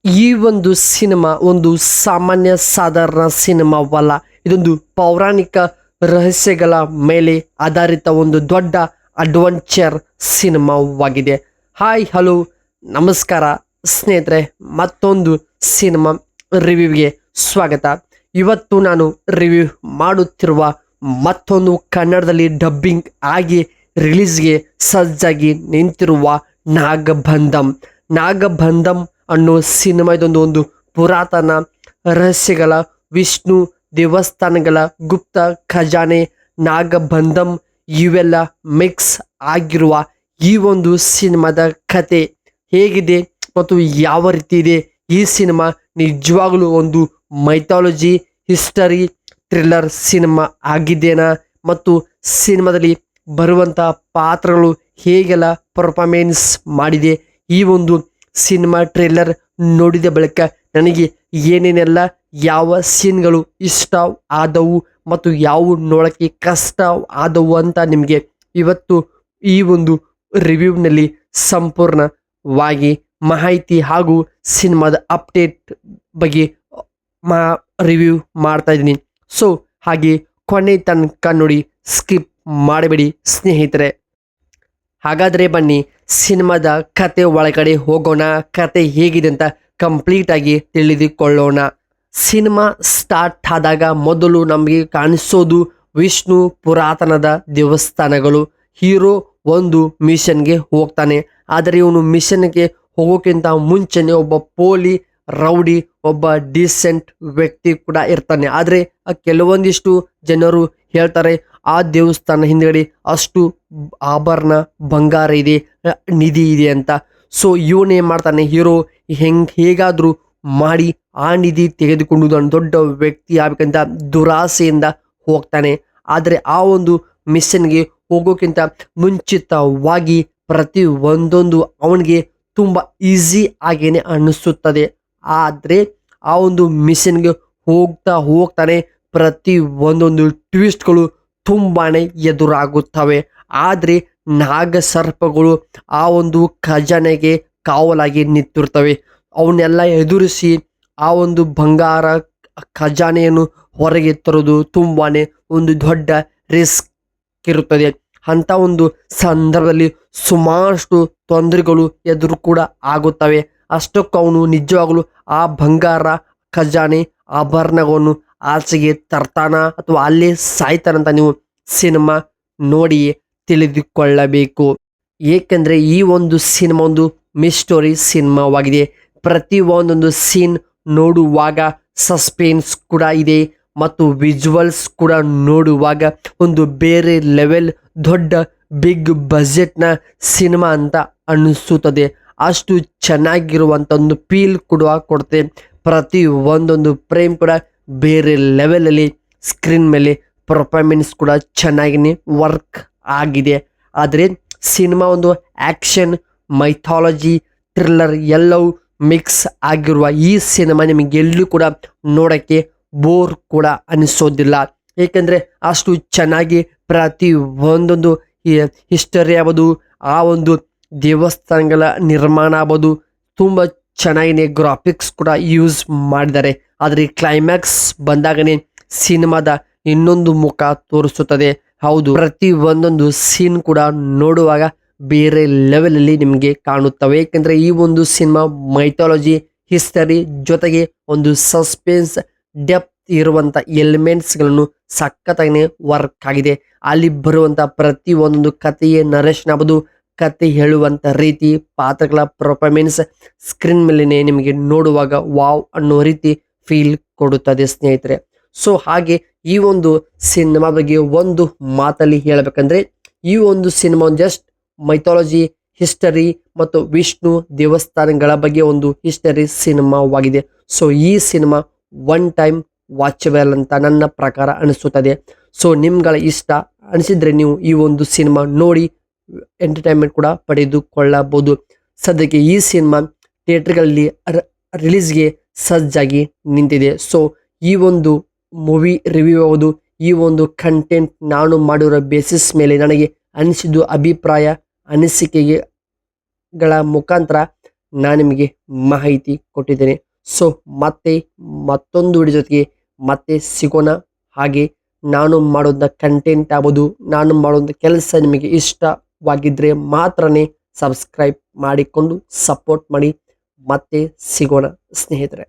ಈ ಒಂದು ಸಿನಿಮಾ ಒಂದು ಸಾಮಾನ್ಯ ಸಾಧಾರಣ ಸಿನಿಮಾವಲ್ಲ. ಇದೊಂದು ಪೌರಾಣಿಕ ರಹಸ್ಯಗಳ ಮೇಲೆ ಆಧಾರಿತ ಒಂದು ದೊಡ್ಡ ಅಡ್ವೆಂಚರ್ ಸಿನಿಮಾವಾಗಿದೆ. ಹಾಯ್ ಹಲೋ ನಮಸ್ಕಾರ ಸ್ನೇಹಿತರೆ, ಮತ್ತೊಂದು ಸಿನಿಮಾ ರಿವ್ಯೂಗೆ ಸ್ವಾಗತ. ಇವತ್ತು ನಾನು ರಿವ್ಯೂ ಮಾಡುತ್ತಿರುವ ಮತ್ತೊಂದು ಕನ್ನಡದಲ್ಲಿ ಡಬ್ಬಿಂಗ್ ಆಗಿ ರಿಲೀಸ್ಗೆ ಸಜ್ಜಾಗಿ ನಿಂತಿರುವ ನಾಗಬಂಧಂ ಅನ್ನೋ ಸಿನಿಮಾ. ಇದೊಂದು ಒಂದು ಪುರಾತನ ರಹಸ್ಯಗಳ, ವಿಷ್ಣು ದೇವಸ್ಥಾನಗಳ ಗುಪ್ತ ಖಜಾನೆ, ನಾಗಬಂಧಂ ಇವೆಲ್ಲ ಮಿಕ್ಸ್ ಆಗಿರುವ ಈ ಒಂದು ಸಿನಿಮಾದ ಕತೆ ಹೇಗಿದೆ ಮತ್ತು ಯಾವ ರೀತಿ ಇದೆ ಈ ಸಿನಿಮಾ? ನಿಜವಾಗಲೂ ಒಂದು ಮೈಥಾಲಜಿ ಹಿಸ್ಟರಿ ಥ್ರಿಲ್ಲರ್ ಸಿನಿಮಾ ಆಗಿದೆನಾ? ಮತ್ತು ಸಿನಿಮಾದಲ್ಲಿ ಬರುವಂತಹ ಪಾತ್ರಗಳು ಹೇಗೆಲ್ಲ ಪರ್ಫಾರ್ಮೆನ್ಸ್ ಮಾಡಿದೆ? ಈ ಒಂದು ಸಿನಿಮಾ ಟ್ರೇಲರ್ ನೋಡಿದ ಬಳಿಕ ನನಗೆ ಏನೇನೆಲ್ಲ ಯಾವ ಸೀನ್ಗಳು ಇಷ್ಟ ಆದವು ಮತ್ತು ಯಾವ ನೋಡೋಕ್ಕೆ ಕಷ್ಟ ಆದವು ಅಂತ ನಿಮಗೆ ಇವತ್ತು ಈ ಒಂದು ರಿವ್ಯೂನಲ್ಲಿ ಸಂಪೂರ್ಣವಾಗಿ ಮಾಹಿತಿ ಹಾಗೂ ಸಿನಿಮಾದ ಅಪ್ಡೇಟ್ ಬಗ್ಗೆ ರಿವ್ಯೂ ಮಾಡ್ತಾ ಇದ್ದೀನಿ. ಸೊ ಹಾಗೆ ಕೊನೆ ತನಕ ನೋಡಿ, ಸ್ಕಿಪ್ ಮಾಡಬೇಡಿ ಸ್ನೇಹಿತರೆ. ಹಾಗಾದರೆ ಬನ್ನಿ ಸಿನಿಮಾದ ಕತೆ ಒಳಗಡೆ ಹೋಗೋಣ. ಕತೆ ಹೇಗಿದೆ ಅಂತ ಕಂಪ್ಲೀಟ್ ಆಗಿ ತಿಳಿದುಕೊಳ್ಳೋಣ. ಸಿನಿಮಾ ಸ್ಟಾರ್ಟ್ ಆದಾಗ ಮೊದಲು ನಮಗೆ ಕಾಣಿಸೋದು ವಿಷ್ಣು ಪುರಾತನದ ದೇವಸ್ಥಾನಗಳು. ಹೀರೋ ಒಂದು ಮಿಷನ್ಗೆ ಹೋಗ್ತಾನೆ. ಆದರೆ ಇವನು ಮಿಷನ್ಗೆ ಹೋಗೋಕ್ಕಿಂತ ಮುಂಚೆನೆ ಒಬ್ಬ ಪೋಲಿ ರೌಡಿ, ಒಬ್ಬ ಡೀಸೆಂಟ್ ವ್ಯಕ್ತಿ ಕೂಡ ಇರ್ತಾನೆ. ಆದರೆ ಕೆಲವೊಂದಿಷ್ಟು ಜನರು ಹೇಳ್ತಾರೆ ಆ ದೇವಸ್ಥಾನ ಹಿಂದ್ಗಡೆ ಅಷ್ಟು ಆಭರಣ, ಬಂಗಾರ ಇದೆ, ನಿಧಿ ಇದೆ ಅಂತ. ಸೊ ಇವನೇನು ಮಾಡ್ತಾನೆ, ಹೀರೋ ಹೇಗಾದರೂ ಮಾಡಿ ಆ ನಿಧಿ ತೆಗೆದುಕೊಂಡು ನಾನು ದೊಡ್ಡ ವ್ಯಕ್ತಿ ಆಗ್ಬೇಕಂತ ದುರಾಸೆಯಿಂದ ಹೋಗ್ತಾನೆ. ಆದರೆ ಆ ಒಂದು ಮಿಷನ್ಗೆ ಹೋಗೋಕ್ಕಿಂತ ಮುಂಚಿತವಾಗಿ ಪ್ರತಿ ಒಂದೊಂದು ಅವನಿಗೆ ತುಂಬ ಈಸಿ ಆಗೇನೆ ಅನ್ನಿಸುತ್ತದೆ. ಆದರೆ ಆ ಒಂದು ಮಿಷನ್ಗೆ ಹೋಗ್ತಾನೆ ಪ್ರತಿ ಒಂದೊಂದು ಟ್ವಿಸ್ಟ್ಗಳು ತುಂಬಾನೇ ಎದುರಾಗುತ್ತವೆ. ಆದರೆ ನಾಗಸರ್ಪಗಳು ಆ ಒಂದು ಖಜಾನೆಗೆ ಕಾವಲಾಗಿ ನಿಂತಿರ್ತವೆ. ಅವನ್ನೆಲ್ಲ ಎದುರಿಸಿ ಆ ಒಂದು ಬಂಗಾರ ಖಜಾನೆಯನ್ನು ಹೊರಗೆ ತರೋದು ತುಂಬಾನೇ ಒಂದು ದೊಡ್ಡ ರಿಸ್ಕ್ ಇರುತ್ತದೆ. ಅಂಥ ಒಂದು ಸಂದರ್ಭದಲ್ಲಿ ಸುಮಾರಷ್ಟು ತೊಂದರೆಗಳು ಎದುರು ಕೂಡ ಆಗುತ್ತವೆ. ಅಷ್ಟಕ್ಕೂ ಅವನು ನಿಜವಾಗಲೂ ಆ ಬಂಗಾರ ಖಜಾನೆ ಆಭರಣಗಳನ್ನು ಆಚೆಗೆ ತರ್ತಾನ ಅಥವಾ ಅಲ್ಲೇ ಸಾಯ್ತಾನಂತ ನೀವು ಸಿನಿಮಾ ನೋಡಿ ತಿಳಿದುಕೊಳ್ಳಬೇಕು. ಏಕೆಂದರೆ ಈ ಒಂದು ಸಿನಿಮಾ ಒಂದು ಮಿಸ್ಟರಿ ಸಿನಿಮಾವಾಗಿದೆ. ಪ್ರತಿ ಒಂದೊಂದು ಸೀನ್ ನೋಡುವಾಗ ಸಸ್ಪೆನ್ಸ್ ಕೂಡ ಇದೆ ಮತ್ತು ವಿಜುವಲ್ಸ್ ಕೂಡ ನೋಡುವಾಗ ಒಂದು ಬೇರೆ ಲೆವೆಲ್, ದೊಡ್ಡ ಬಿಗ್ ಬಜೆಟ್ನ ಸಿನಿಮಾ ಅಂತ ಅನಿಸುತ್ತದೆ. ಅಷ್ಟು ಚೆನ್ನಾಗಿರುವಂಥ ಒಂದು ಫೀಲ್ ಕೂಡ ಕೊಡುತ್ತೆ. ಪ್ರತಿ ಒಂದೊಂದು ಫ್ರೇಮ್ ಕೂಡ ಬೇರೆ ಲೆವೆಲಲ್ಲಿ ಸ್ಕ್ರೀನ್ ಮೇಲೆ ಪರ್ಫಾರ್ಮೆನ್ಸ್ ಕೂಡ ಚೆನ್ನಾಗಿ ವರ್ಕ್ ಆಗಿದೆ. ಆದರೆ ಸಿನಿಮಾ ಒಂದು ಆ್ಯಕ್ಷನ್, ಮೈಥಾಲಜಿ, ಥ್ರಿಲ್ಲರ್ ಎಲ್ಲವೂ ಮಿಕ್ಸ್ ಆಗಿರುವ ಈ ಸಿನಿಮಾ ನಿಮಗೆಲ್ಲೂ ಕೂಡ ನೋಡೋಕ್ಕೆ ಬೋರ್ ಕೂಡ ಅನಿಸೋದಿಲ್ಲ. ಏಕೆಂದರೆ ಅಷ್ಟು ಚೆನ್ನಾಗಿ ಪ್ರತಿ ಒಂದೊಂದು ಹಿಸ್ಟರಿ ಆಗ್ಬೋದು, ಆ ಒಂದು ದೇವಸ್ಥಾನಗಳ ನಿರ್ಮಾಣ ಆಗ್ಬೋದು, ತುಂಬ ಚೆನ್ನಾಗಿ ಗ್ರಾಫಿಕ್ಸ್ ಕೂಡ ಯೂಸ್ ಮಾಡಿದ್ದಾರೆ. ಆದರೆ ಕ್ಲೈಮ್ಯಾಕ್ಸ್ ಬಂದಾಗನೇ ಸಿನಿಮಾದ ಇನ್ನೊಂದು ಮುಖ ತೋರಿಸುತ್ತದೆ. ಹೌದು, ಪ್ರತಿ ಒಂದೊಂದು ಸೀನ್ ಕೂಡ ನೋಡುವಾಗ ಬೇರೆ ಲೆವೆಲಲ್ಲಿ ನಿಮಗೆ ಕಾಣುತ್ತವೆ. ಏಕೆಂದರೆ ಈ ಒಂದು ಸಿನಿಮಾ ಮೈಥಾಲಜಿ, ಹಿಸ್ಟರಿ ಜೊತೆಗೆ ಒಂದು ಸಸ್ಪೆನ್ಸ್, ಡೆಪ್ತ್ ಇರುವಂಥ ಎಲಿಮೆಂಟ್ಸ್ಗಳನ್ನು ಸಖತ್ತಾಗಿ ವರ್ಕ್ ಆಗಿದೆ. ಅಲ್ಲಿ ಬರುವಂಥ ಪ್ರತಿ ಒಂದೊಂದು ಕಥೆಯ ನರೇಶನ್ ಆಗ್ಬೋದು, ಕತೆ ಹೇಳುವಂಥ ರೀತಿ, ಪಾತ್ರಗಳ ಪರ್ಫಾರ್ಮೆನ್ಸ್ ಸ್ಕ್ರೀನ್ ಮೇಲೇ ನಿಮಗೆ ನೋಡುವಾಗ ವಾವ್ ಅನ್ನೋ ರೀತಿ ಫೀಲ್ ಕೊಡುತ್ತದೆ ಸ್ನೇಹಿತರೆ. ಸೊ ಹಾಗೆ ಈ ಒಂದು ಸಿನಿಮಾ ಬಗ್ಗೆ ಒಂದು ಮಾತಲ್ಲಿ ಹೇಳಬೇಕಂದ್ರೆ, ಈ ಒಂದು ಸಿನಿಮಾ ಜಸ್ಟ್ ಮೈಥಾಲಜಿ, ಹಿಸ್ಟರಿ ಮತ್ತು ವಿಷ್ಣು ದೇವಸ್ಥಾನಗಳ ಬಗ್ಗೆ ಒಂದು ಹಿಸ್ಟರಿ ಸಿನಿಮಾವಾಗಿದೆ. ಸೊ ಈ ಸಿನಿಮಾ ಒನ್ ಟೈಮ್ ವಾಚಬಲ್ ಅಂತ ನನ್ನ ಪ್ರಕಾರ ಅನಿಸುತ್ತದೆ. ಸೊ ನಿಮ್ಗಳ ಇಷ್ಟ ಅನಿಸಿದ್ರೆ ನೀವು ಈ ಒಂದು ಸಿನಿಮಾ ನೋಡಿ ಎಂಟರ್ಟೈನ್ಮೆಂಟ್ ಕೂಡ ಪಡೆದುಕೊಳ್ಳಬಹುದು. ಸದ್ಯಕ್ಕೆ ಈ ಸಿನಿಮಾ ಥಿಯೇಟರ್ಗಳಲ್ಲಿ ರಿಲೀಸ್ಗೆ ಸಜ್ಜಾಗಿ ನಿಂತಿದೆ. ಸೊ ಈ ಒಂದು ಮೂವಿ ರಿವ್ಯೂ ಯಾವುದು, ಈ ಒಂದು ಕಂಟೆಂಟ್ ನಾನು ಮಾಡಿರೋ ಬೇಸಿಸ್ ಮೇಲೆ ನನಗೆ ಅನಿಸಿದ್ದು ಅಭಿಪ್ರಾಯ, ಅನಿಸಿಕೆಗಳ ಮುಖಾಂತರ ನಾನು ನಿಮಗೆ ಮಾಹಿತಿ ಕೊಟ್ಟಿದ್ದೇನೆ. ಸೊ ಮತ್ತೆ ಮತ್ತೊಂದು ವಿಡಿಯೋ ಜೊತೆಗೆ ಮತ್ತೆ ಸಿಗೋಣ. ಹಾಗೆ ನಾನು ಮಾಡೋದ ಕಂಟೆಂಟ್ ಆಗ್ಬೋದು, ನಾನು ಮಾಡೋದ ಕೆಲಸ ನಿಮಗೆ ಇಷ್ಟವಾಗಿದ್ದರೆ ಮಾತ್ರನೇ ಸಬ್ಸ್ಕ್ರೈಬ್ ಮಾಡಿಕೊಂಡು ಸಪೋರ್ಟ್ ಮಾಡಿ. ಮತ್ತೆ ಸಿಗೋಣ ಸ್ನೇಹಿತರೆ.